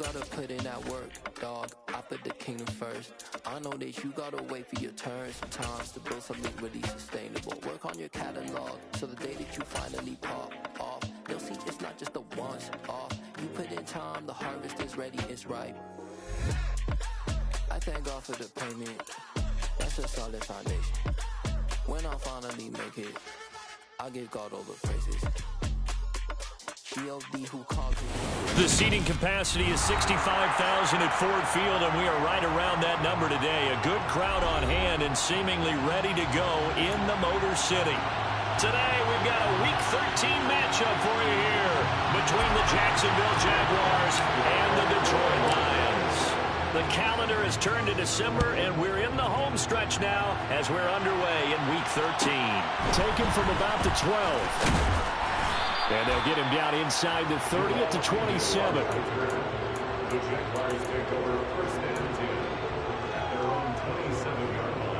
gotta put in that work, dog. I put the kingdom first. I know that you gotta wait for your turn sometimes to build something really sustainable. Work on your catalog so the day that you finally pop off, they'll see it's not just a once off. You put in time, the harvest is ready, it's ripe. I thank God for the payment. That's a solid foundation. When I finally make it, I give God all the praises. The seating capacity is 65,000 at Ford Field, and we are right around that number today. A good crowd on hand and seemingly ready to go in the Motor City. Today, we've got a Week 13 matchup for you here between the Jacksonville Jaguars and the Detroit Lions. The calendar has turned to December, and we're in the home stretch now as we're underway in Week 13. Taken from about the 12. And they'll get him down inside the 30 at the 27. The Jaguars take over first and 10 at their own 27-yard line.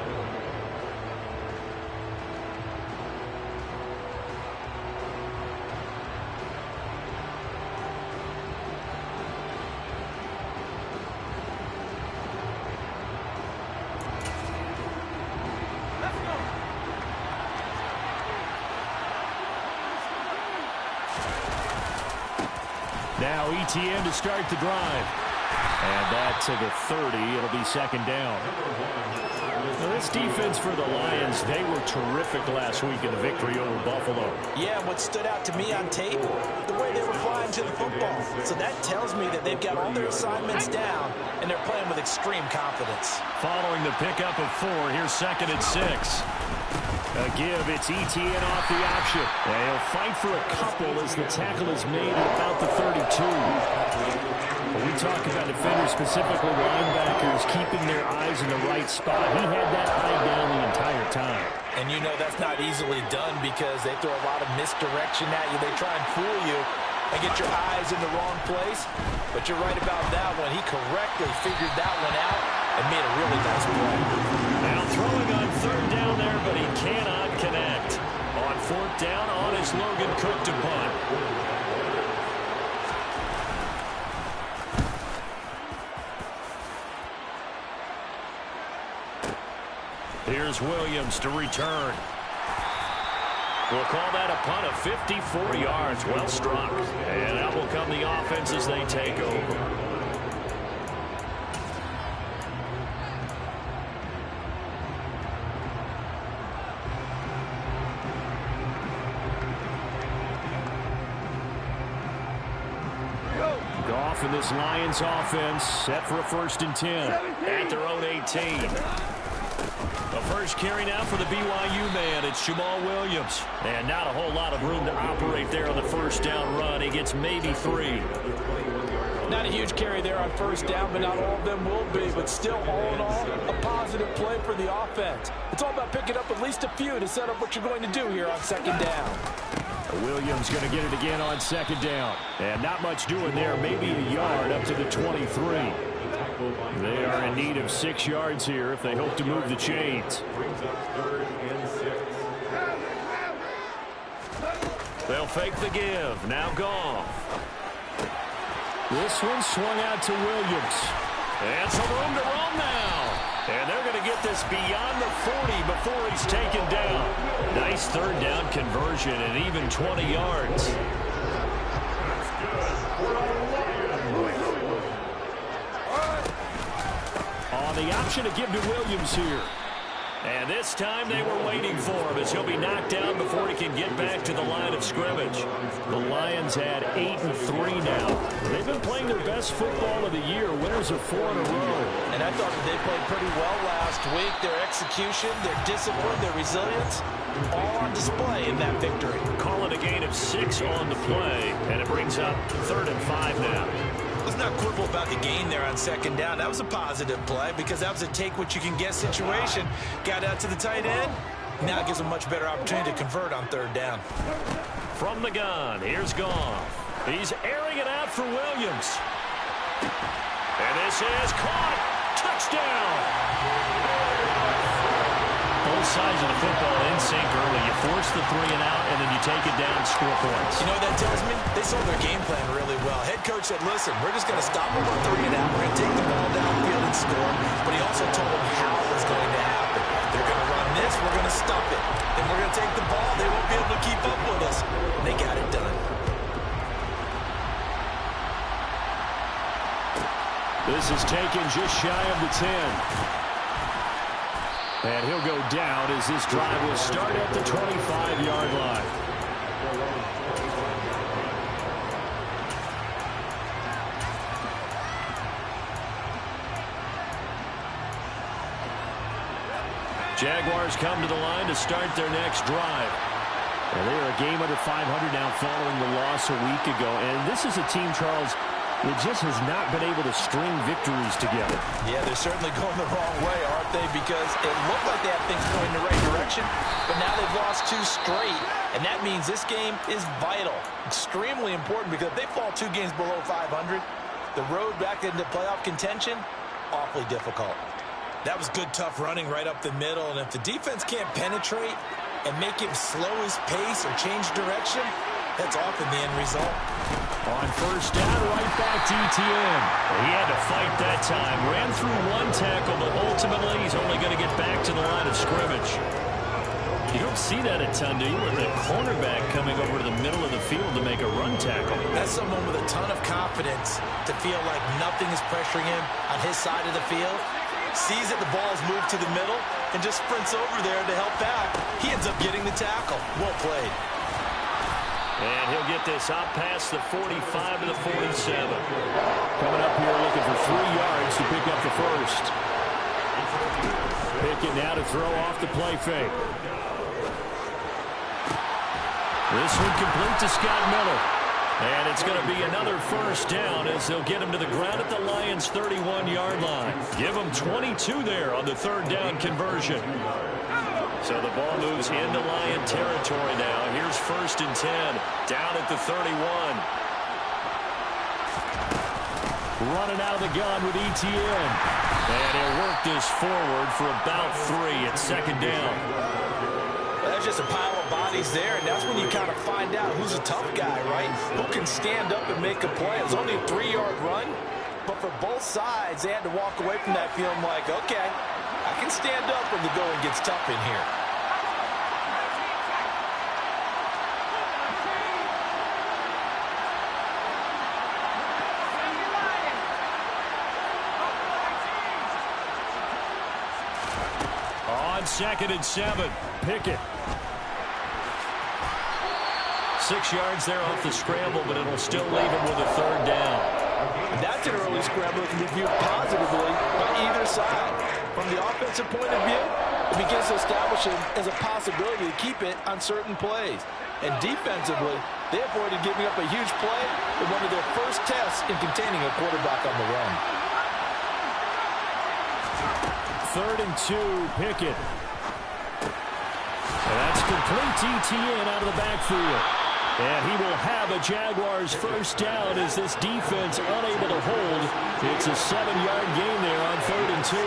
Now ETN to start the drive. And that to the 30. It'll be second down. Now this defense for the Lions, they were terrific last week in the victory over Buffalo. Yeah, what stood out to me on tape, the way they were flying to the football. So that tells me that they've got all their assignments down, and they're playing with extreme confidence. Following the pickup of 4, here's second and 6. A give, it's ETN off the option. They'll fight for a couple as the tackle is made at about the 32. When we talk about defenders, specifically linebackers, keeping their eyes in the right spot, he had that eye down the entire time. And you know that's not easily done because they throw a lot of misdirection at you. They try and fool you and get your eyes in the wrong place. But you're right about that one. He correctly figured that one out and made a really nice play. Now throwing on third down there, but he cannot connect. On fourth down, on is Logan Cook to punt. Here's Williams to return. We'll call that a punt of 54 yards. Well struck. And out will come the offense as they take over. Goff and this Lions offense set for a 1st and 10 at their own 18. The first carry now for the BYU man. It's Jamal Williams. And not a whole lot of room to operate there on the first down run. He gets maybe 3. Not a huge carry there on first down, but not all of them will be. But still, all in all, a positive play for the offense. It's all about picking up at least a few to set up what you're going to do here on second down. Williams going to get it again on second down. And not much doing there. Maybe a yard up to the 23. They are in need of 6 yards here if they hope to move the chains. They'll fake the give. Now Goff. This one swung out to Williams. And some room to roam now. And they're going to get this beyond the 40 before he's taken down. Nice third down conversion and even 20 yards. On the option to give to Williams here. And this time they were waiting for him as he'll be knocked down before he can get back to the line of scrimmage. The Lions had 8-3 now. They've been playing their best football of the year. Winners of 4 in a row. And I thought that they played pretty well last week. Their execution, their discipline, their resilience, all on display in that victory. Call it a gain of 6 on the play, and it brings up 3rd and 5 now. Let's not quibble about the gain there on second down. That was a positive play because that was a take-what-you-can-get situation. Got out to the tight end. Now it gives a much better opportunity to convert on third down. From the gun, here's Goff. He's airing it out for Williams. And this is caught. Touchdown. Both sides of the football in sync early. You force the 3 and out, and then you take it down, score points. You know what that tells me? They they sold their game plan really well. Head coach said, listen, we're just going to stop them on 3 and out. We're going to take the ball downfield and score. But he also told them how it was going to happen. They're going to run this. We're going to stop it. Then we're going to take the ball. They won't be able to keep up with us. And they got it done. This is taken just shy of the 10. And he'll go down as this drive will start at the 25-yard line. Jaguars come to the line to start their next drive. And they are a game under 500 now following the loss a week ago. And this is a team, Charles, that just has not been able to string victories together. Yeah, they're certainly going the wrong way, aren't they? Because it looked like they have things going in the right direction, but now they've lost 2 straight. And that means this game is vital, extremely important, because if they fall 2 games below 500, the road back into playoff contention, awfully difficult. That was good, tough running right up the middle. And if the defense can't penetrate and make him slow his pace or change direction, that's often the end result. On first down, right back to Etienne. He had to fight that time. Ran through 1 tackle, but ultimately he's only going to get back to the line of scrimmage. You don't see that a ton, do you? With the cornerback coming over to the middle of the field to make a run tackle. That's someone with a ton of confidence to feel like nothing is pressuring him on his side of the field. Sees that the ball's moved to the middle and just sprints over there to help out. He ends up getting the tackle. Well played. And he'll get this out past the 45 to the 47. Coming up here looking for 3 yards to pick up the first. Pickett now to throw off the play fake. This one complete to Scott Miller. And it's going to be another first down as they'll get him to the ground at the Lions' 31-yard line. Give them 22 there on the 3rd down conversion. So the ball moves into Lion territory now. Here's 1st and 10, down at the 31. Running out of the gun with Etienne. And he'll work this forward for about 3 at 2nd down. That's just a pile of bodies there, and that's when you kind of find out who's a tough guy, right? Who can stand up and make a play. It was only a 3-yard run, but for both sides, they had to walk away from that feeling like, okay, I can stand up when the going gets tough in here. On 2nd and 7, Pickett. 6 yards there off the scramble, but it'll still leave him with a 3rd down. And that's an early scramble that can be viewed positively by either side. From the offensive point of view, it begins to establish it as a possibility to keep it on certain plays. And defensively, they avoided giving up a huge play in one of their first tests in containing a quarterback on the run. 3rd and 2, Pickett. And that's complete to Etienne out of the backfield. And he will have a Jaguars first down as this defense unable to hold. It's a 7-yard gain there on 3rd and 2.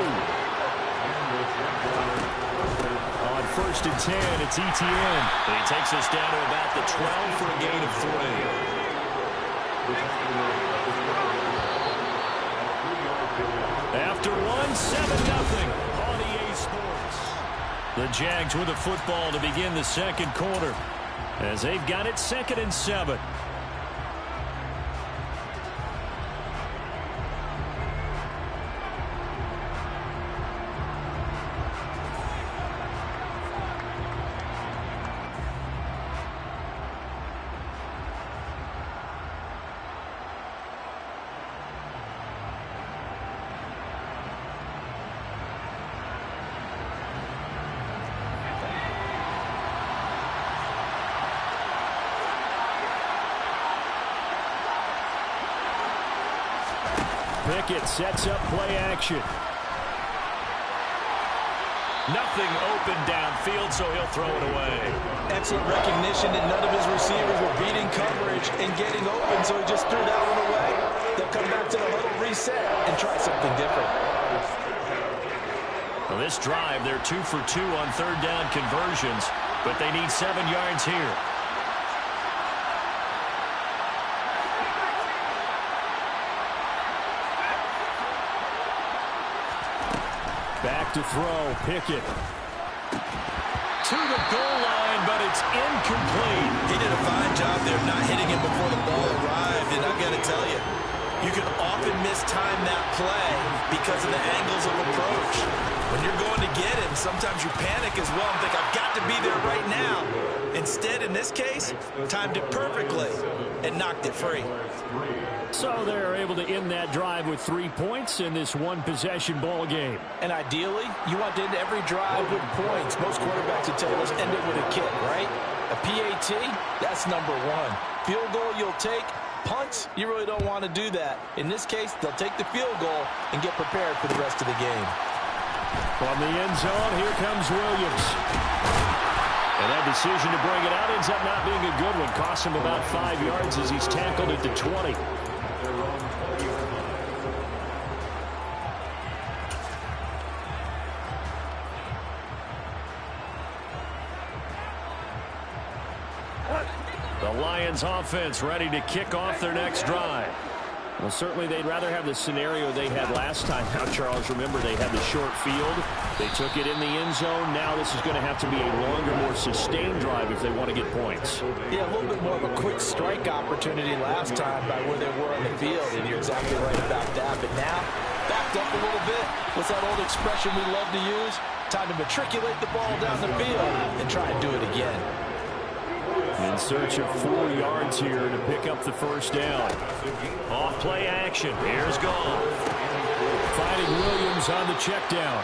On 1st and 10, it's Etienne. And he takes us down to about the 12 for a gain of 3. After 7-0 on EA Sports. The Jags with the football to begin the 2nd quarter as they've got it 2nd and 7. Pickett sets up play action. Nothing open downfield, so he'll throw it away. Excellent recognition that none of his receivers were beating coverage and getting open, so he just threw that one away. They'll come back to the huddle, reset, and try something different. Well, this drive, they're 2 for 2 on 3rd down conversions, but they need 7 yards here. Back to throw. Pickett. To the goal line, but it's incomplete. He did a fine job there not hitting him before the ball arrived, and I got to tell you, you can often mistime that play because of the angles of approach. When you're going to get him, sometimes you panic as well and think, I've got to be there right now. Instead, in this case, timed it perfectly and knocked it free. So they're able to end that drive with 3 points in this one-possession ball game. And ideally, you want to end every drive with points. Most quarterbacks would tell you, let's end it with a kick, right? A PAT, that's number one. Field goal you'll take. Punts, you really don't want to do that. In this case, they'll take the field goal and get prepared for the rest of the game. From the end zone, here comes Williams. And that decision to bring it out ends up not being a good one. Costs him about 5 yards as he's tackled at the 20. The Lions offense ready to kick off their next drive. Well, certainly they'd rather have the scenario they had last time. Now, Charles, remember, they had the short field. They took it in the end zone. Now this is going to have to be a longer, more sustained drive if they want to get points. Yeah, a little bit more of a quick strike opportunity last time by where they were on the field, and you're exactly right about that. But now, backed up a little bit. What's that old expression we love to use? Time to matriculate the ball down the field and try and do it again. In search of 4 yards here to pick up the first down. Off play action. Here's Goff. Finding Williams on the check down.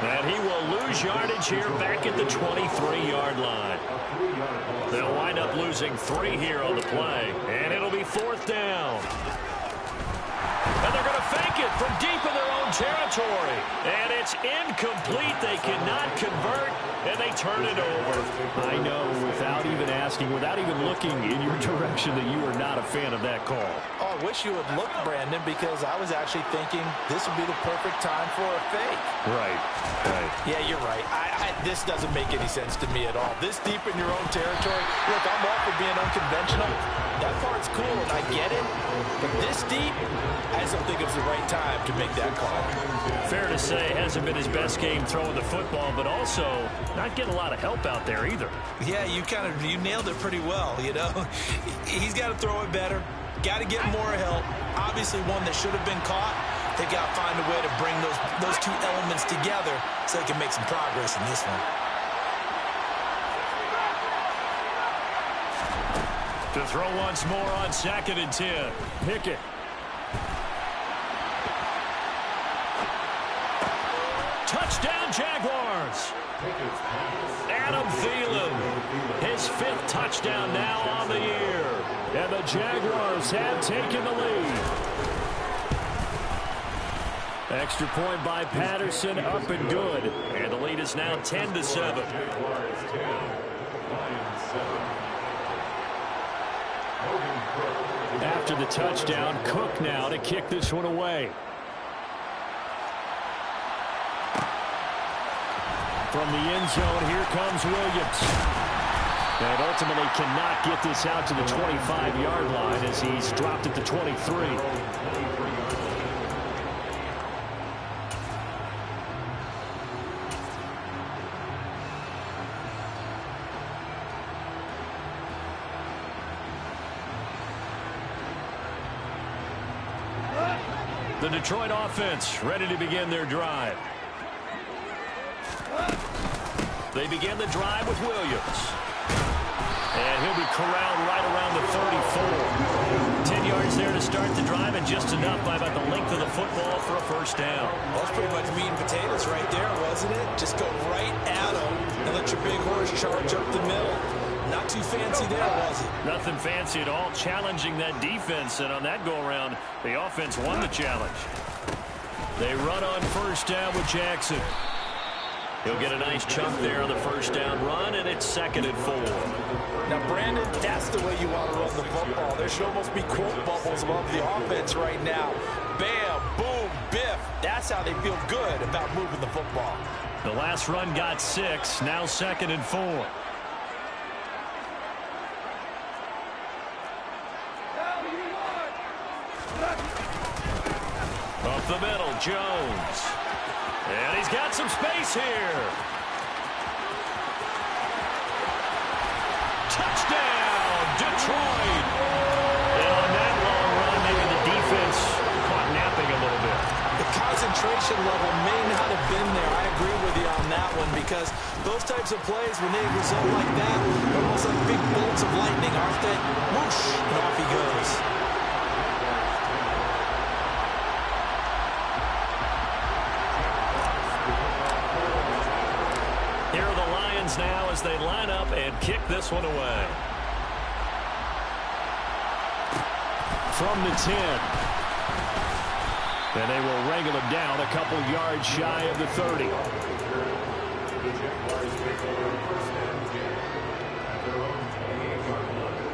And he will lose yardage here back at the 23-yard line. They'll wind up losing 3 here on the play. And it'll be 4th down. And they're going to fake it from deep in their own territory. And it's incomplete. They cannot convert, and they turn it over. I know, without even asking, without even looking in your direction, that you are not a fan of that call. Oh, I wish you would look, Brandon, because I was actually thinking this would be the perfect time for a fake. Right. Yeah, you're right. This doesn't make any sense to me at all. This deep in your own territory, look, I'm all for being unconventional. That part's cool, and I get it. But this deep, I just don't think it's the right time to make that call. Fair to say, hasn't been his best game throwing the football, but also not getting a lot of help out there either. Yeah, you nailed it pretty well, you know. He's got to throw it better. Got to get more help. Obviously one that should have been caught. They got to find a way to bring those two elements together so they can make some progress in this one. To throw once more on 2nd and 10. Pickett. Touchdown, Jaguars. Adam Thielen, his 5th touchdown now on the year. And the Jaguars have taken the lead. Extra point by Patterson, up and good. And the lead is now 10-7. After the touchdown, Cook now to kick this one away. From the end zone, here comes Williams. And ultimately cannot get this out to the 25-yard line as he's dropped at the 23. The Detroit offense ready to begin their drive. They begin the drive with Williams. And he'll be corralled right around the 34. 10 yards there to start the drive, and just enough by about the length of the football for a first down. Well, that's pretty much meat and potatoes right there, wasn't it? Just go right at them and let your big horse charge up the middle. Not too fancy there, was it? Nothing fancy at all, challenging that defense, and on that go-around, the offense won the challenge. They run on first down with Jackson. He'll get a nice chunk there on the first down run, and it's 2nd and 4. Now, Brandon, that's the way you want to run the football. There should almost be quote bubbles above the offense right now. Bam, boom, biff. That's how they feel good about moving the football. The last run got 6, now 2nd and 4. Up the middle, Jones. And he's got some space here. Touchdown, Detroit. And on that long run, maybe the defense caught napping a little bit. The concentration level may not have been there. I agree with you on that one because those types of plays, when they result like that, they're almost like big bolts of lightning, aren't they? Whoosh, and off he goes. Here are the Lions now as they line up and kick this one away. From the 10. And they will wrangle him down a couple yards shy of the 30. The Jaguars take over first and 10 at their own 28-yard line.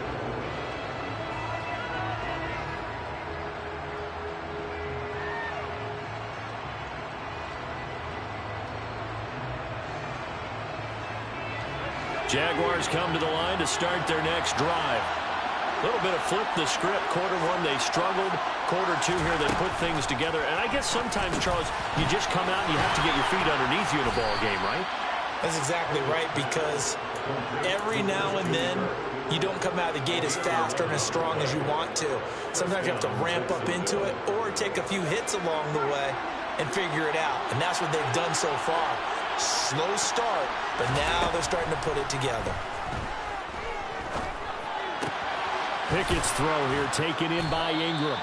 Jaguars come to the line to start their next drive. A little bit of flip the script. Quarter one, they struggled. Quarter two here, they put things together. And I guess sometimes, Charles, you just come out and you have to get your feet underneath you in a ball game, right? That's exactly right, because every now and then you don't come out of the gate as fast or as strong as you want to. Sometimes you have to ramp up into it or take a few hits along the way and figure it out. And that's what they've done so far. Slow start, but now they're starting to put it together. Pickett's throw here taken in by Ingram.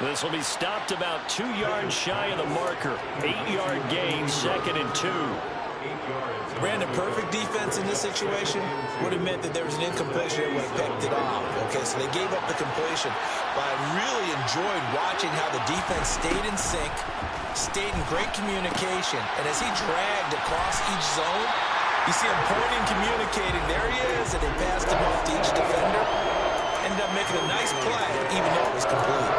This will be stopped about 2 yards shy of the marker. 8-yard gain, 2nd and 2. Brandon, perfect defense in this situation would have meant that there was an incompletion that would have picked it off. Okay, so they gave up the completion. But I really enjoyed watching how the defense stayed in sync, stayed in great communication, and as he dragged across each zone, you see him pointing, communicating. There he is, and they passed him off to each defender. Ended up making a nice play, even though it was complete.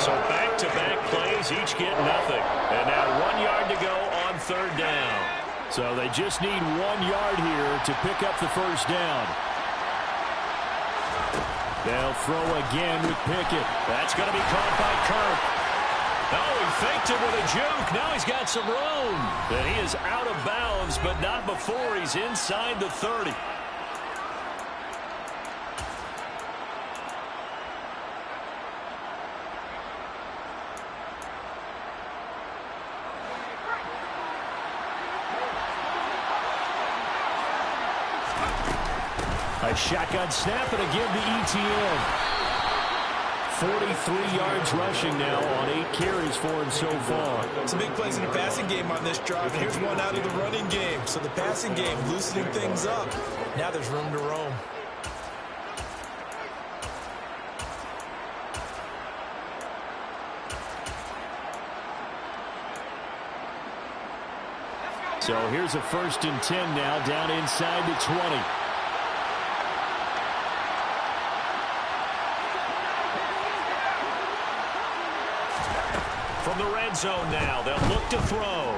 So back-to-back plays, each get nothing. And now 1 yard to go on 3rd down. So they just need 1 yard here to pick up the first down. They'll throw again with Pickett. That's going to be caught by Kirk. Oh, he faked it with a juke. Now he's got some room. And he is out of bounds, but not before he's inside the 30. A shotgun snap and again the ETN. 43 yards rushing now on 8 carries for him so far. Some big plays in the passing game on this drive, and here's one out of the running game. So the passing game loosening things up. Now there's room to roam. So here's a 1st and 10 now down inside the 20. From the red zone now, they'll look to throw.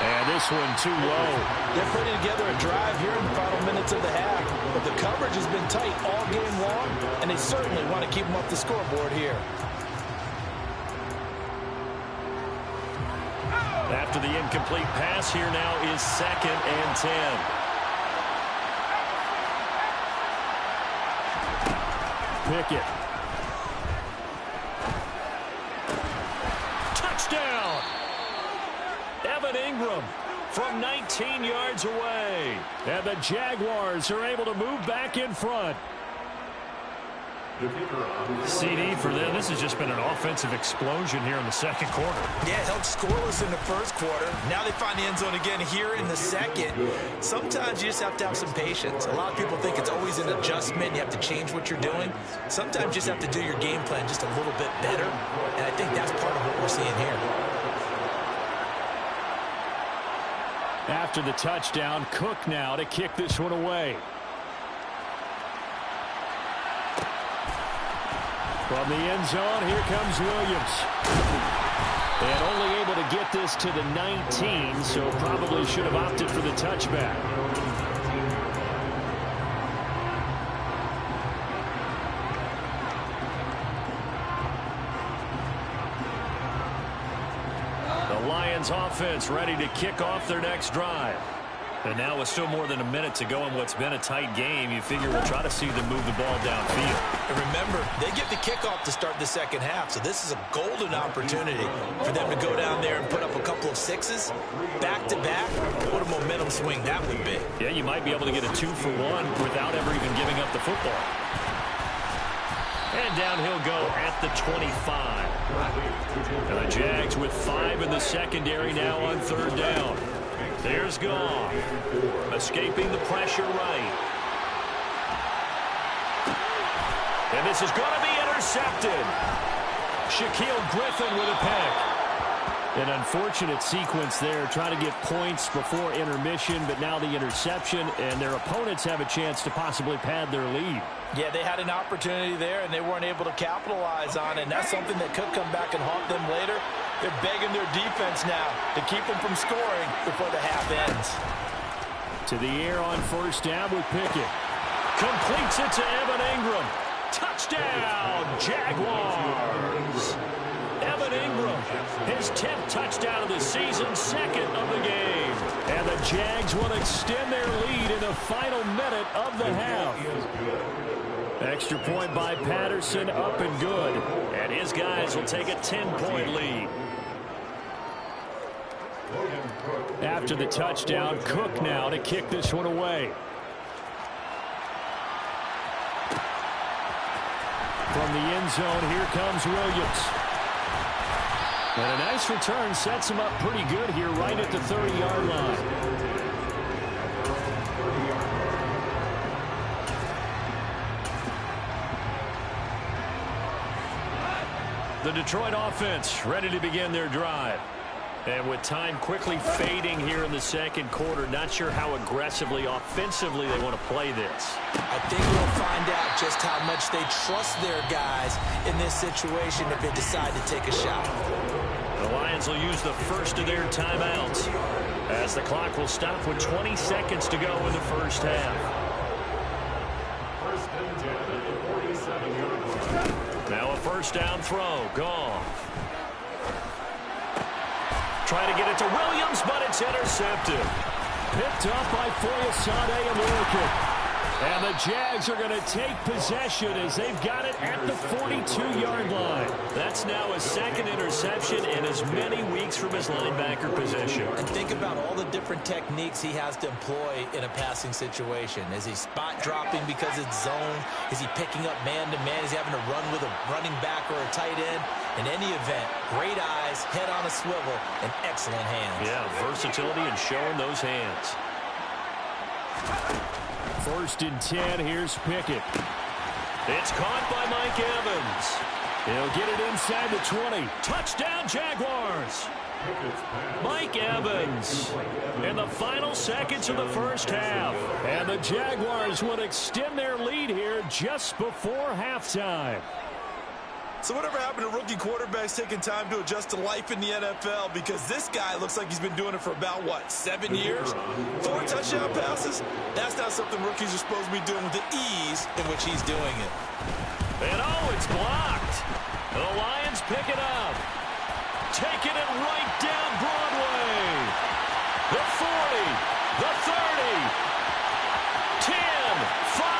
And this one too low. They're putting together a drive here in the final minutes of the half, but the coverage has been tight all game long, and they certainly want to keep them up the scoreboard here. After the incomplete pass, here now is 2nd and 10. Pickett. Touchdown! Evan Ingram from 19 yards away. And the Jaguars are able to move back in front. CD for them. This has just been an offensive explosion here in the 2nd quarter. Yeah, held scoreless in the 1st quarter. Now they find the end zone again here in the 2nd. Sometimes you just have to have some patience. A lot of people think it's always an adjustment. You have to change what you're doing. Sometimes you just have to do your game plan just a little bit better. And I think that's part of what we're seeing here. After the touchdown, Cook now to kick this one away. From the end zone, here comes Williams. And only able to get this to the 19, so probably should have opted for the touchback. Lions offense ready to kick off their next drive. And now with still more than a minute to go in what's been a tight game, you figure we'll try to see them move the ball downfield. And remember, they get the kickoff to start the second half, so this is a golden opportunity for them to go down there and put up a couple of sixes back-to-back. What a momentum swing that would be. Yeah, you might be able to get a 2-for-1 without ever even giving up the football. And down he'll go at the 25. And the Jags with 5 in the secondary now on third down. There's Goff, escaping the pressure right. And this is going to be intercepted. Shaquille Griffin with a pick. An unfortunate sequence there, trying to get points before intermission, but now the interception, and their opponents have a chance to possibly pad their lead. Yeah, they had an opportunity there, and they weren't able to capitalize on it, and that's something that could come back and haunt them later. They're begging their defense now to keep them from scoring before the half ends. To the air on first down with Pickett. Completes it to Evan Ingram. Touchdown, Jaguars! Evan Ingram, his 10th touchdown of the season, second of the game. And the Jags will extend their lead in the final minute of the half. Extra point by Patterson, up and good. And his guys will take a 10-point lead. After the touchdown, Cook now to kick this one away. From the end zone, here comes Williams. And a nice return sets him up pretty good here right at the 30-yard line. The Detroit offense ready to begin their drive. And with time quickly fading here in the second quarter, not sure how aggressively, offensively they want to play this. I think we'll find out just how much they trust their guys in this situation if they decide to take a shot. The Lions will use the first of their timeouts as the clock will stop with 20 seconds to go in the first half. First and 10 at the 47-yard line. Now a first down throw. Goff. Trying to get it to Williams, but it's intercepted. Picked up by Foyesade and Wilkin. And the Jags are going to take possession as they've got it at the 42-yard line. That's now a second interception in as many weeks from his linebacker position. And think about all the different techniques he has to employ in a passing situation. Is he spot dropping because it's zone? Is he picking up man-to-man? Is he having to run with a running back or a tight end? In any event, great eyes, head on a swivel, and excellent hands. Yeah, versatility and showing those hands. First and 10, here's Pickett. It's caught by Mike Evans. He'll get it inside the 20. Touchdown, Jaguars. Mike Evans in the final seconds of the first half. And the Jaguars will extend their lead here just before halftime. So whatever happened to rookie quarterbacks taking time to adjust to life in the NFL? Because this guy looks like he's been doing it for about, 7 years? 4 touchdown passes? That's not something rookies are supposed to be doing with the ease in which he's doing it. And it's blocked. The Lions pick it up. Taking it right down Broadway. The 40, the 30, 10, 5.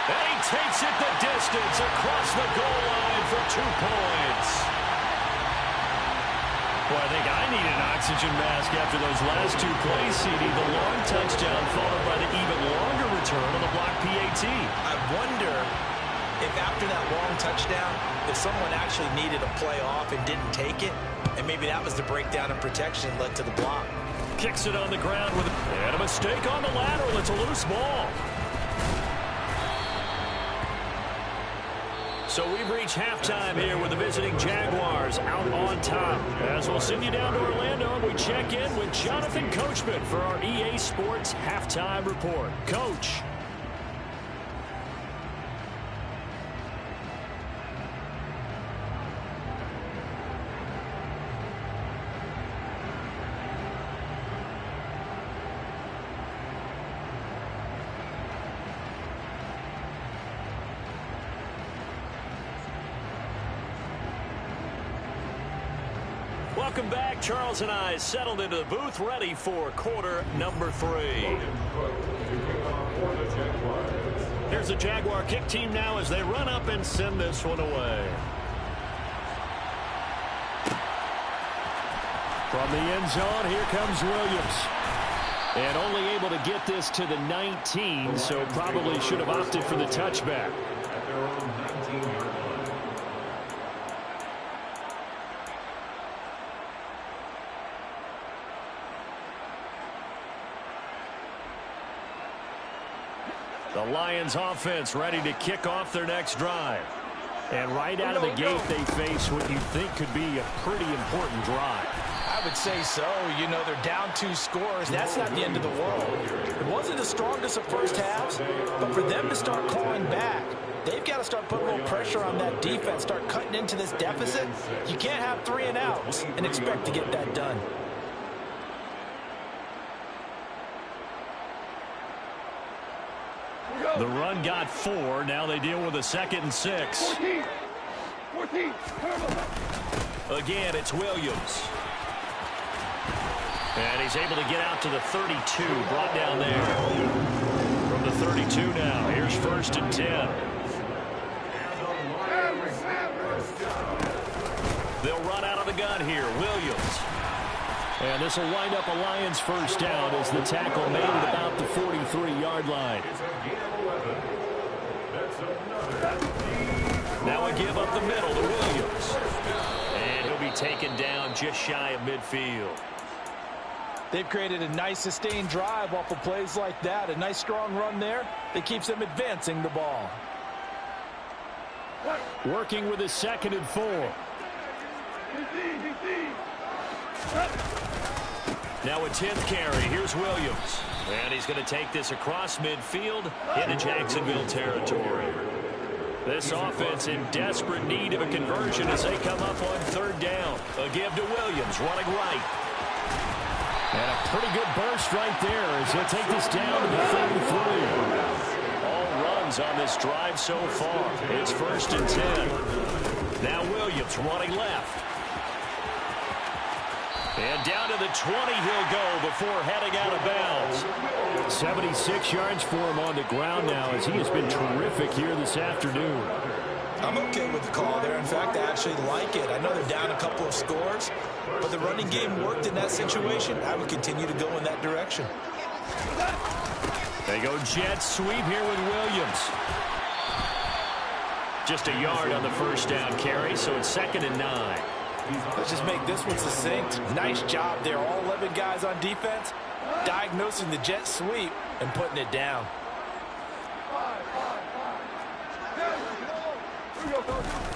And he takes it the distance across the goal line for 2 points. Well, I think I need an oxygen mask after those last 2 plays, CD. The long touchdown followed by the even longer return on the block PAT. I wonder if after that long touchdown, if someone actually needed a play off and didn't take it, and maybe that was the breakdown in protection led to the block. Kicks it on the ground with a mistake on the lateral. It's a loose ball. So we've reached halftime here with the visiting Jaguars out on top. As we'll send you down to Orlando, and we check in with Jonathan Coachman for our EA Sports Halftime Report. Coach. Welcome back. Charles and I settled into the booth, ready for quarter number 3. Here's the Jaguar kick team now as they run up and send this one away. From the end zone, here comes Williams. And only able to get this to the 19, so probably should have opted for the touchback. At their own 19-yard line. The Lions offense ready to kick off their next drive. And right out of the gate, they face what you think could be a pretty important drive. I would say so. You know, they're down 2 scores. That's not the end of the world. It wasn't the strongest of first halves, but for them to start clawing back, they've got to start putting a little pressure on that defense, start cutting into this deficit. You can't have 3 and outs and expect to get that done. The run got 4. Now they deal with a 2nd and 6. 14. Again, it's Williams. And he's able to get out to the 32. Brought down there. From the 32 now. Here's 1st and 10. They'll run out of the gun here. Williams. And this will wind up a Lions first down as the tackle made at about the 43-yard line. Now a give up the middle to Williams. And he'll be taken down just shy of midfield. They've created a nice sustained drive off of plays like that. A nice strong run there that keeps them advancing the ball. Working with his 2nd and 4. Now a 10th carry. Here's Williams. And he's going to take this across midfield into Jacksonville territory. This offense in desperate need of a conversion as they come up on 3rd down. A give to Williams, running right. And a pretty good burst right there as he'll take this down to the 33. All runs on this drive so far. It's 1st and 10. Now Williams running left. And down to the 20 he'll go before heading out of bounds. 76 yards for him on the ground now as he has been terrific here this afternoon. I'm okay with the call there. In fact, I actually like it. I know they're down a couple of scores, but the running game worked in that situation. I would continue to go in that direction. They go jet sweep here with Williams. Just a yard on the first down carry, so it's 2nd and 9. Let's just make this one succinct. Nice job there. All 11 guys on defense diagnosing the jet sweep and putting it down.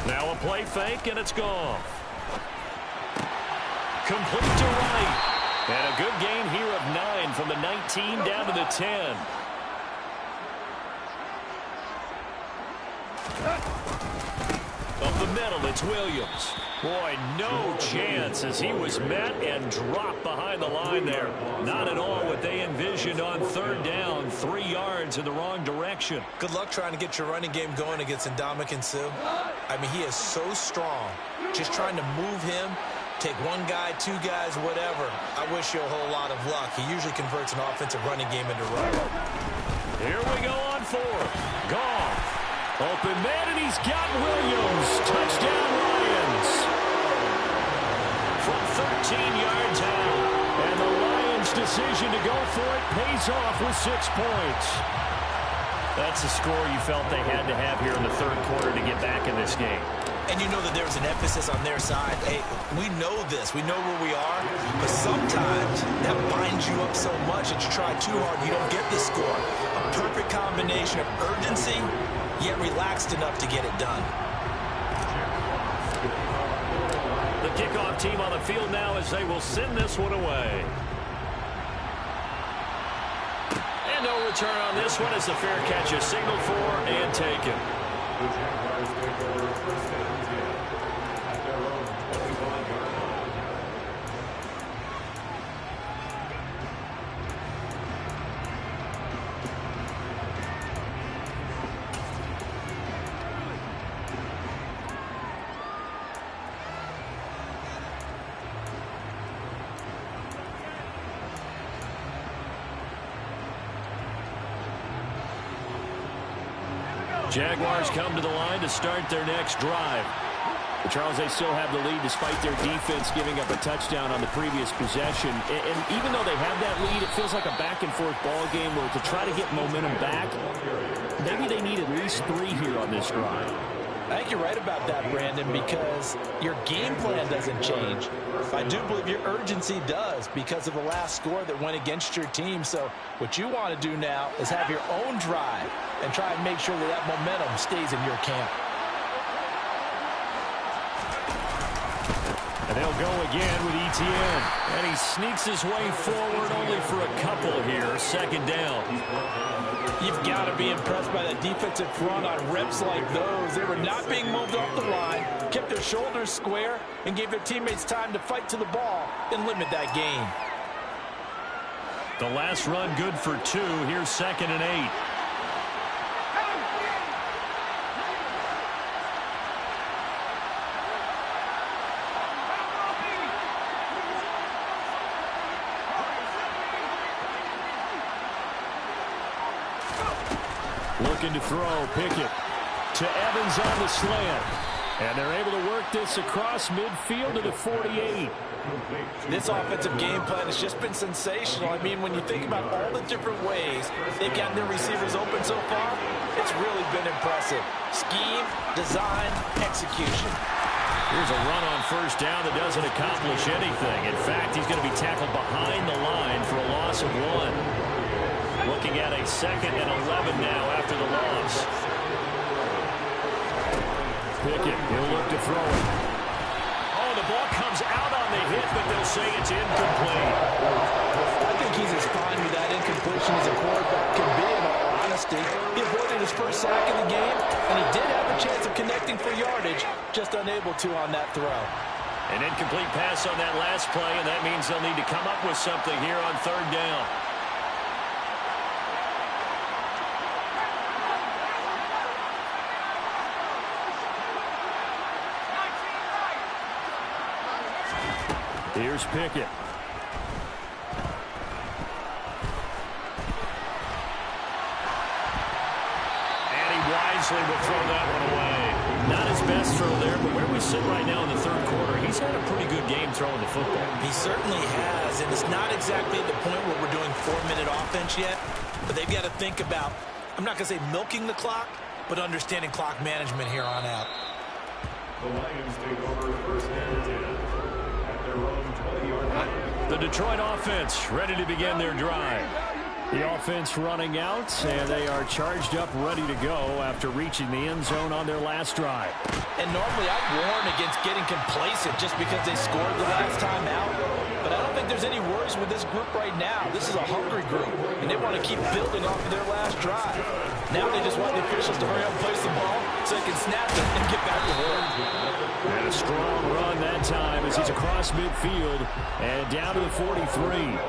Now a play fake, and it's gone. Complete to right. And a good gain here of 9 from the 19 down to the 10. Up the middle, it's Williams. Boy, no chance as he was met and dropped behind the line there. Not at all what they envisioned on 3rd down. 3 yards in the wrong direction. Good luck trying to get your running game going against Ndamukong Suh. I mean, he is so strong. Just trying to move him, take 1 guy, 2 guys, whatever. I wish you a whole lot of luck. He usually converts an offensive running game into run. Here we go on 4th. Gone. Open man, and he's got Williams. Touchdown, Lions. From 13 yards out. And the Lions' decision to go for it pays off with 6 points. That's the score you felt they had to have here in the 3rd quarter to get back in this game. And you know that there was an emphasis on their side. Hey, we know this. We know where we are. But sometimes that binds you up so much that you try too hard, you don't get the score. A perfect combination of urgency, yet relaxed enough to get it done. The kickoff team on the field now as they will send this one away. And no return on this one as the fair catch is signaled for and taken. The Jaguars take over 1st and 10 at their own 21-yard line. Jaguars come to the line to start their next drive. But Charles, they still have the lead despite their defense giving up a touchdown on the previous possession. And even though they have that lead, it feels like a back-and-forth ball game where to try to get momentum back, maybe they need at least 3 here on this drive. I think you're right about that, Brandon, because your game plan doesn't change. I do believe your urgency does because of the last score that went against your team. So what you want to do now is have your own drive and try and make sure that that momentum stays in your camp. And they'll go again with Etienne. And he sneaks his way forward only for a couple here. Second down. You've got to be impressed by that defensive front on reps like those. They were not being moved off the line, kept their shoulders square, and gave their teammates time to fight to the ball and limit that gain. The last run good for 2. Here's 2nd and 8. Looking to throw, Pickett to Evans on the slant. And they're able to work this across midfield to the 48. This offensive game plan has just been sensational. I mean, when you think about all the different ways they've gotten their receivers open so far, it's really been impressive. Scheme, design, execution. Here's a run on first down that doesn't accomplish anything. In fact, he's going to be tackled behind the line for a loss of 1. Looking at a 2nd and 11 now after the loss. Pickett, he'll look to throw it. Oh, the ball comes out on the hit, but they'll say it's incomplete. I think he's as fine with that incompletion as a quarterback can be, in all honesty. He avoided his first sack of the game, and he did have a chance of connecting for yardage, just unable to on that throw. An incomplete pass on that last play, and that means they'll need to come up with something here on 3rd down. Here's Pickett. And he wisely will throw that one away. Not his best throw there, but where we sit right now in the 3rd quarter, he's had a pretty good game throwing the football. He certainly has, and it's not exactly at the point where we're doing 4-minute offense yet, but they've got to think about, I'm not going to say milking the clock, but understanding clock management here on out. The Lions take over 1st and 10 at their own 20-yard line. The Detroit offense ready to begin their drive. The offense running out, and they are charged up, ready to go after reaching the end zone on their last drive. And normally I'd warn against getting complacent just because they scored the last time out. But I don't think there's any worries with this group right now. This is a hungry group, and they want to keep building off of their last drive. Now they just want the officials to hurry up and place the ball so they can snap it and get back to work. And a strong run that time as he's across midfield and down to the 43.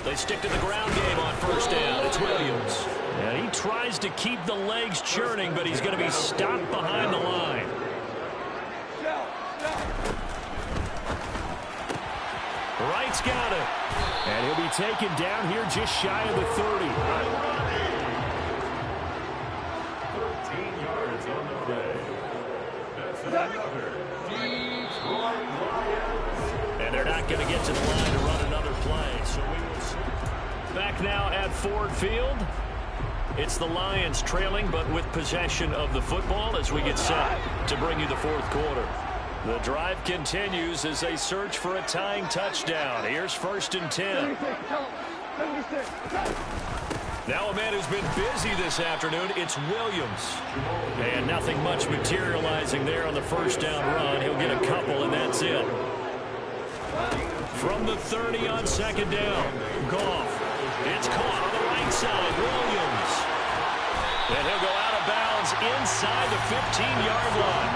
They stick to the ground game on first down. It's Williams. And he tries to keep the legs churning, but he's going to be stopped behind the line. Wright's got it. And he'll be taken down here just shy of the 30. 13 yards on the play. That's another Detroit Lions. And they're not going to get to the line to run another play. So we will see. Back now at Ford Field. It's the Lions trailing, but with possession of the football as we get set to bring you the 4th quarter. The drive continues as they search for a tying touchdown. Here's 1st and 10. Now a man who's been busy this afternoon, it's Williams. And nothing much materializing there on the first down run. He'll get a couple, and that's it. From the 30 on 2nd down, Goff. It's caught on the right side, Williams. And he'll go out of bounds inside the 15-yard line.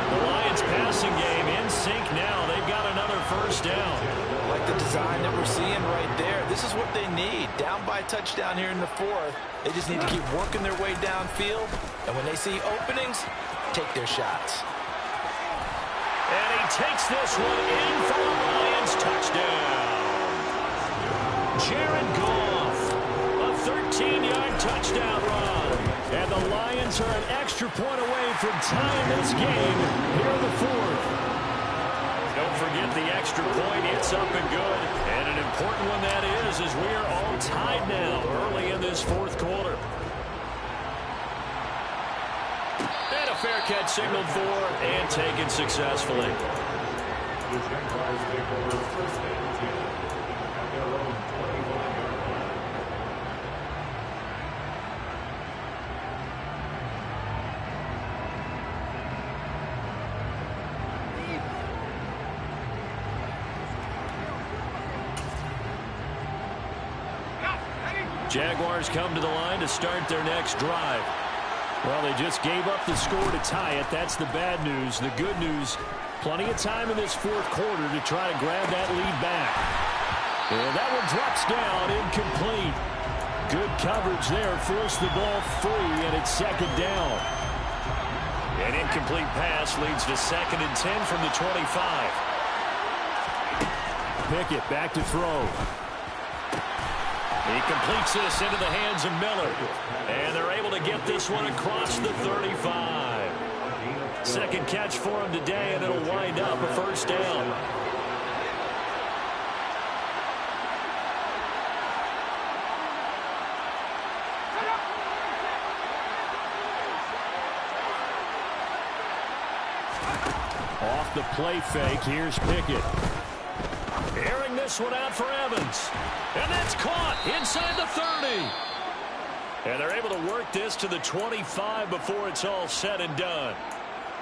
The Lions passing game in sync now. They've got another first down. Like the design that we're seeing right there. This is what they need. Down by a touchdown here in the 4th. They just need to keep working their way downfield. And when they see openings, take their shots. And he takes this one in for the Lions touchdown. Jared Goff. 13-yard touchdown run. And the Lions are an extra point away from tying this game here in the fourth. Don't forget the extra point. It's up and good. And an important one that is, as we are all tied now early in this fourth quarter. And a fair catch signaled for and taken successfully. The Jaguars take over first and 10 at their own 25-yard line. Jaguars come to the line to start their next drive. Well, they just gave up the score to tie it. That's the bad news. The good news, plenty of time in this fourth quarter to try to grab that lead back. And that one drops down, incomplete. Good coverage there, forced the ball free, and it's second down. An incomplete pass leads to 2nd and 10 from the 25. Pickett back to throw. He completes this into the hands of Miller. And they're able to get this one across the 35. Second catch for him today, and it'll wind up a first down. Off the play fake, here's Pickett. Airing this one out for Evans. And that's caught inside the 30. And they're able to work this to the 25 before it's all said and done.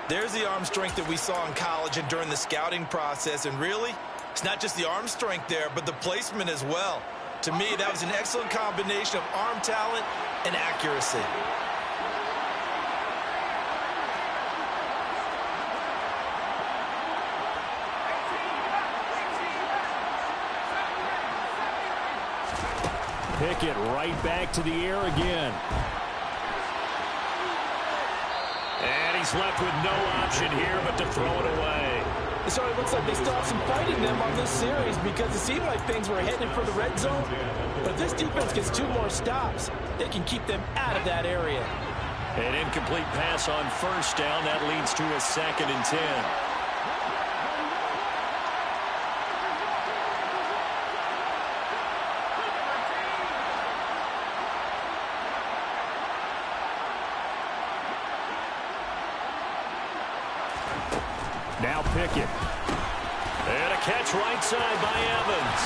There's the arm strength that we saw in college and during the scouting process. And really, it's not just the arm strength there, but the placement as well. To me, that was an excellent combination of arm talent and accuracy. Pickett right back to the air again. And he's left with no option here but to throw it away. So it looks like they still have some fight in them on this series because it seemed like things were heading for the red zone. But if this defense gets 2 more stops, they can keep them out of that area. An incomplete pass on first down. That leads to a 2nd and 10. Now Pickett. And a catch right side by Evans.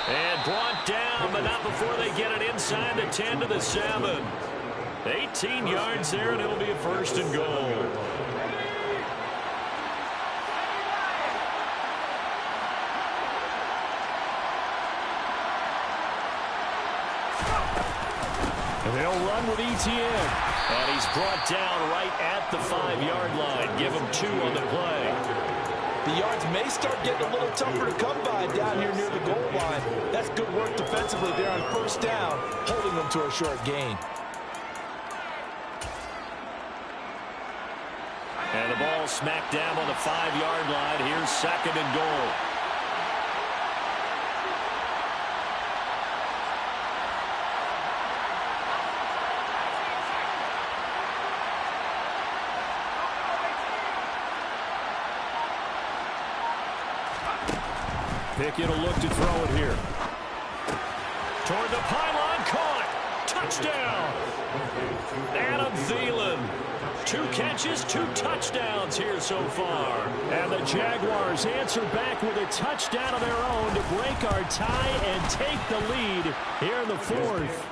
And brought down, but not before they get it inside the 10 to the 7. 18 yards there, and it'll be a first and goal. And they'll run with ETN. And he's brought down right at the 5-yard line. Give him 2 on the play. The yards may start getting a little tougher to come by down here near the goal line. That's good work defensively there on first down, holding them to a short gain. And the ball smacked down on the 5-yard line. Here's 2nd and goal. Pickett will look to throw it here. Toward the pylon, caught. Touchdown. Adam Thielen. 2 catches, 2 touchdowns here so far. And the Jaguars answer back with a touchdown of their own to break our tie and take the lead here in the fourth.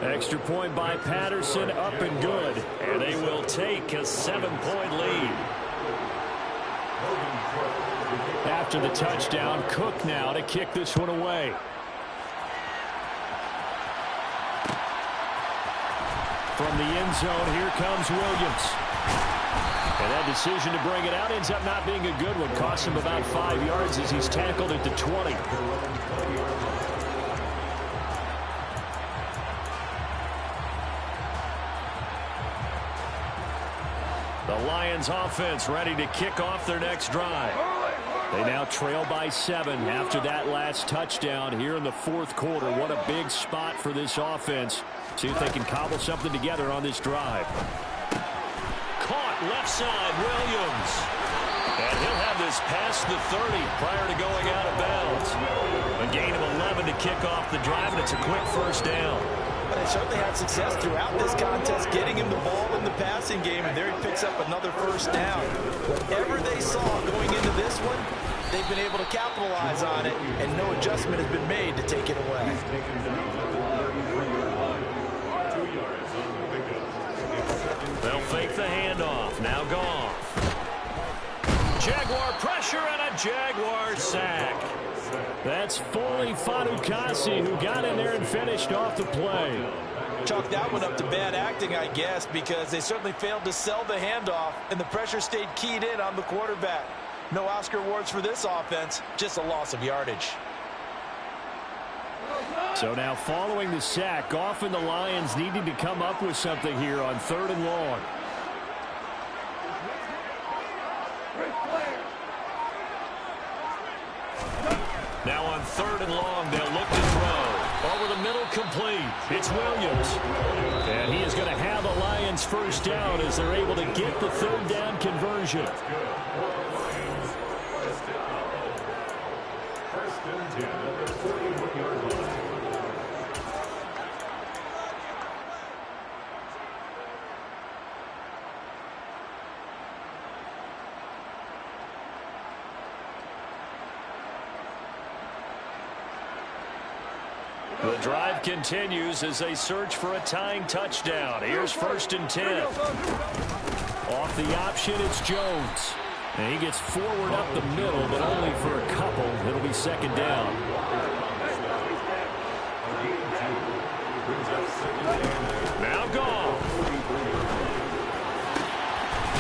Extra point by Patterson, up and good. And they will take a 7-point lead. After the touchdown, Cook now to kick this one away. From the end zone, here comes Williams. And that decision to bring it out ends up not being a good one. Costs him about 5 yards as he's tackled at the 20. The Lions offense ready to kick off their next drive. They now trail by 7 after that last touchdown here in the fourth quarter. What a big spot for this offense. See if they can cobble something together on this drive. Caught left side, Williams. And he'll have this past the 30 prior to going out of bounds. A gain of 11 to kick off the drive, and it's a quick first down. But they certainly had success throughout this contest, getting him the ball in the passing game, and there he picks up another first down. Whatever they saw going into this one, they've been able to capitalize on it, and no adjustment has been made to take it away. They'll fake the handoff. Now Goff. Jaguar pressure and a Jaguar sack. That's Foley Fatukasi who got in there and finished off the play. Chalk that one up to bad acting, I guess, because they certainly failed to sell the handoff, and the pressure stayed keyed in on the quarterback. No Oscar awards for this offense, just a loss of yardage. So now following the sack, Goff and the Lions needing to come up with something here on 3rd and long. Now on 3rd and long, they'll look to throw. Over the middle, complete. It's Williams. And he is going to have the Lions first down as they're able to get the 3rd down conversion. First and 10 at their 41-yard line. The drive continues as they search for a tying touchdown. Here's 1st and 10. Off the option, it's Jones. And he gets forward up the middle, but only for a couple. It'll be 2nd down. Now Goff.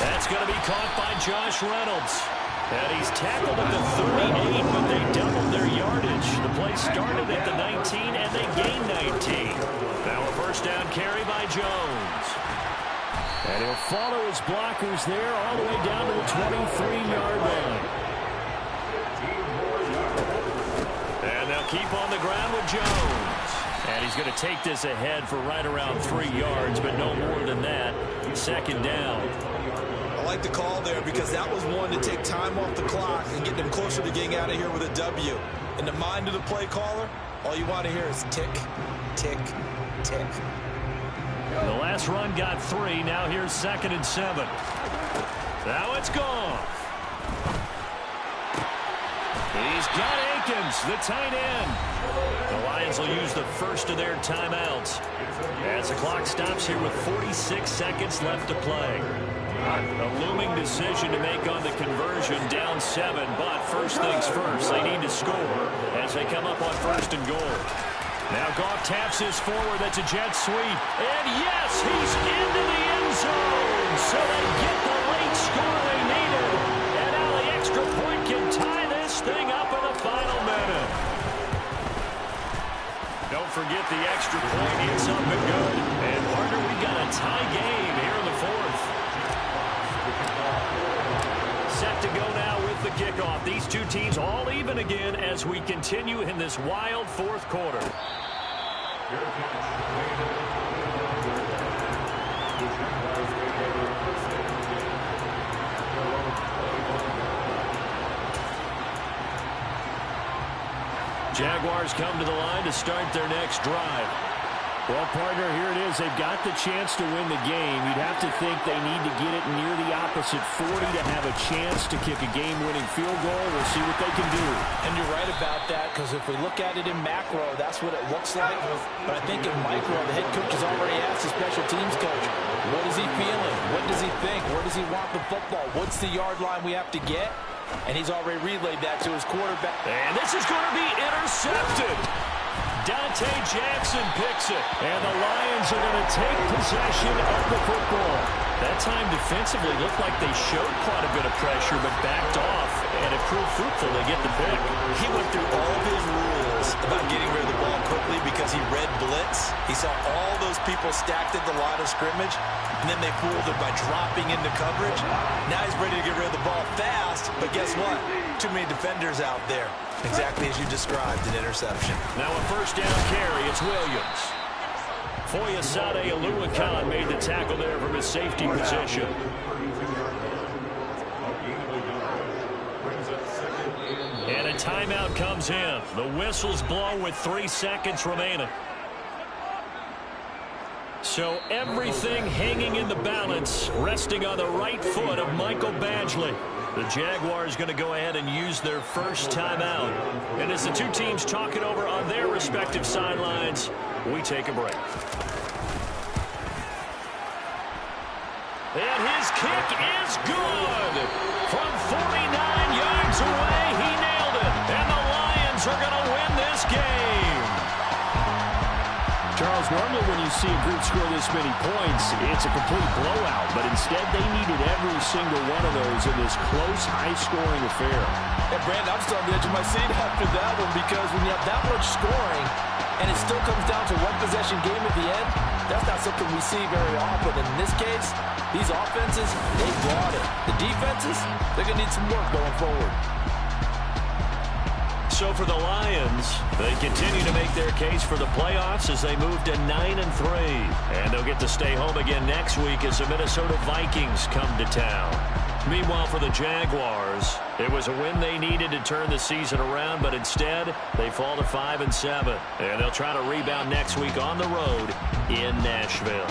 That's going to be caught by Josh Reynolds. And he's tackled at the 38, but they doubled their yardage. The play started at the 19, and they gained 19. Now a first down carry by Jones. And he'll follow his blockers there all the way down to the 23-yard line. And they'll keep on the ground with Jones. And he's going to take this ahead for right around 3 yards, but no more than that. 2nd down. I like the call there because that was one to take time off the clock and get them closer to getting out of here with a W. In the mind of the play caller, all you want to hear is tick, tick, tick. The last run got 3. Now here's 2nd and 7. Now it's gone. He's got Akins, the tight end. The Lions will use the first of their timeouts as the clock stops here with 46 seconds left to play. A looming decision to make on the conversion, down 7, but first things first, they need to score as they come up on 1st and goal. Now Goff taps this forward, that's a jet sweep, and yes, he's into the end zone, so they get the late score they needed, and now the extra point can tie this thing up in the final minute. Don't forget the extra point hits up and good, and partner, we've got a tie game here in the 4th. Set to go now with the kickoff. These two teams all even again as we continue in this wild 4th quarter. Jaguars come to the line to start their next drive. Well, partner, here it is. They've got the chance to win the game. You'd have to think they need to get it near the opposite 40 to have a chance to kick a game-winning field goal. We'll see what they can do. And you're right about that, because if we look at it in macro, that's what it looks like. But I think in micro, the head coach has already asked the special teams coach, what is he feeling? What does he think? Where does he want the football? What's the yard line we have to get? And he's already relayed that to his quarterback. And this is going to be intercepted. Dante Jackson picks it. And the Lions are going to take possession of the football. That time defensively looked like they showed quite a bit of pressure but backed off. and it proved fruitful to get the pick. He went through all of his rules about getting rid of the ball quickly because he read blitz. He saw all those people stacked at the line of scrimmage, and then they fooled him by dropping into coverage. Now he's ready to get rid of the ball fast, but guess what? Too many defenders out there. Exactly as you described, an interception. Now a first down carry. It's Williams. Foyesade Aluakan made the tackle there from his safety position. And a timeout comes in. The whistle's blown with 3 seconds remaining. So everything hanging in the balance, resting on the right foot of Michael Badgley. The Jaguars going to go ahead and use their first timeout. And as the two teams talk it over on their respective sidelines, we take a break. And his kick is good. From 49 yards away, he nailed it. And the Lions are going to win this game. Charles, normally when you see a group score this many points, it's a complete blowout. But instead, they needed every single one of those in this close, high-scoring affair. And, Brandon, I'm still on the edge of my seat after that one because when you have that much scoring and it still comes down to one-possession game at the end, that's not something we see very often. And in this case, these offenses, they brought it. The defenses, they're going to need some work going forward. So for the Lions, they continue to make their case for the playoffs as they move to 9-3. And they'll get to stay home again next week as the Minnesota Vikings come to town. Meanwhile, for the Jaguars, it was a win they needed to turn the season around, but instead, they fall to 5-7. And they'll try to rebound next week on the road in Nashville.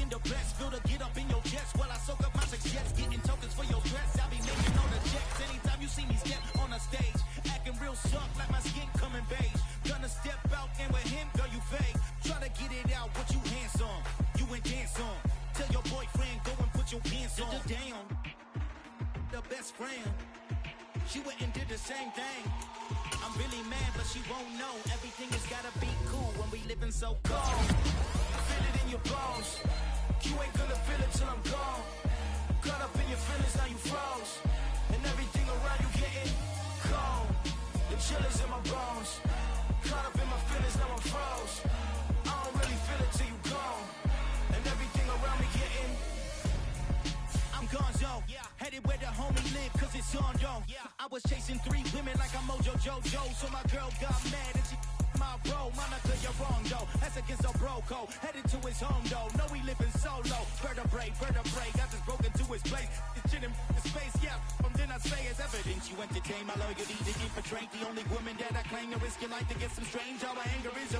in the best. Feel to get up in your chest while I soak up my success. Getting tokens for your stress. I be making all the checks. Anytime you see me step on a stage, acting real soft like my skin coming beige. Gonna step out and with him, girl, you fake. Try to get it out, what you handsome. You ain't dance on. Tell your boyfriend, go and put your pants on. Down. The best friend. She went and did the same thing. I'm really mad, but she won't know. Everything has gotta be cool when we living so cold. Feel it in your bones. You ain't gonna feel it till I'm gone. Caught up in your feelings, now you froze. And everything around you getting cold. The chillers in my bones. Caught up in my feelings, now I'm froze. I don't really feel it till you gone. And everything around me getting I'm gonzo, headed where the homie live, cause it's on, yo. I was chasing 3 women like I'm Mojo Jojo, so my girl got mad and she my bro. Monica, you're wrong, though. That's against our bro code. Headed to his home, though. No, we living solo. Vertebrae, got this broken to his place. This shit in space, yeah. From then I say it's evidence you entertain my loyalty to infiltrate. The only woman that I claim to risk your life to get some strange. All my anger is